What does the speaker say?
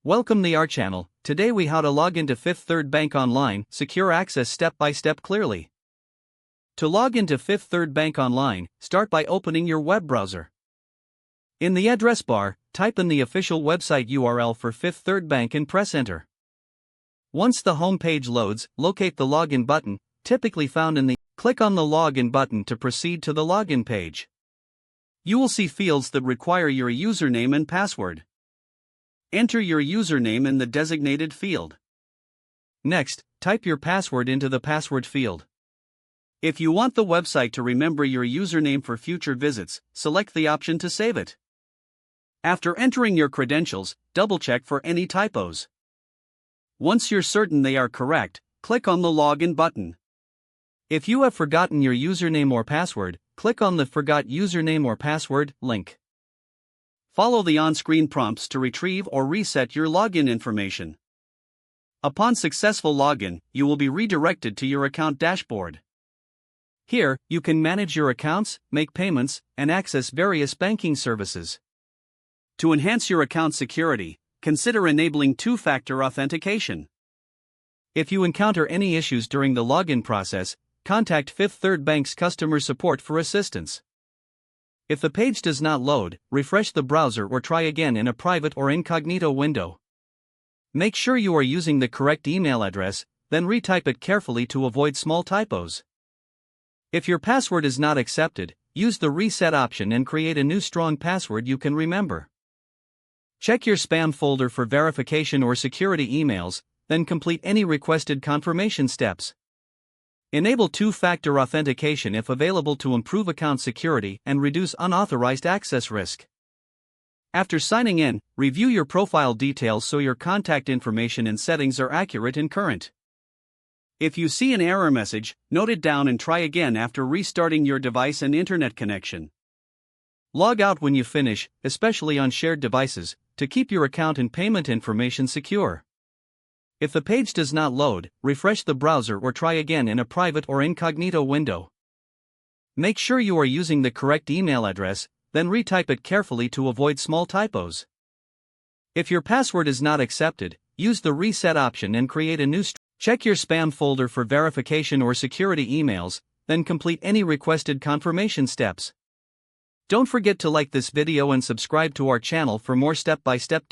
Welcome to our channel. Today we how to log into Fifth Third Bank online, secure access step by step clearly. To log into Fifth Third Bank online, start by opening your web browser. In the address bar, type in the official website URL for Fifth Third Bank and press enter. Once the home page loads, locate the login button, typically found in the click on the login button to proceed to the login page. You will see fields that require your username and password. Enter your username in the designated field. Next, type your password into the password field. If you want the website to remember your username for future visits, select the option to save it. After entering your credentials, double-check for any typos. Once you're certain they are correct, click on the Login button. If you have forgotten your username or password, click on the Forgot Username or Password link. Follow the on-screen prompts to retrieve or reset your login information. Upon successful login, you will be redirected to your account dashboard. Here, you can manage your accounts, make payments, and access various banking services. To enhance your account security, consider enabling two-factor authentication. If you encounter any issues during the login process, contact Fifth Third Bank's customer support for assistance. If the page does not load, refresh the browser or try again in a private or incognito window. Make sure you are using the correct email address, then retype it carefully to avoid small typos. If your password is not accepted, use the reset option and create a new strong password you can remember. Check your spam folder for verification or security emails, then complete any requested confirmation steps. Enable two-factor authentication if available to improve account security and reduce unauthorized access risk. After signing in, review your profile details so your contact information and settings are accurate and current. If you see an error message, note it down and try again after restarting your device and internet connection. Log out when you finish, especially on shared devices, to keep your account and payment information secure. If the page does not load, refresh the browser or try again in a private or incognito window. Make sure you are using the correct email address, then retype it carefully to avoid small typos. If your password is not accepted, use the reset option and create a new check your spam folder for verification or security emails, then complete any requested confirmation steps. Don't forget to like this video and subscribe to our channel for more step-by-step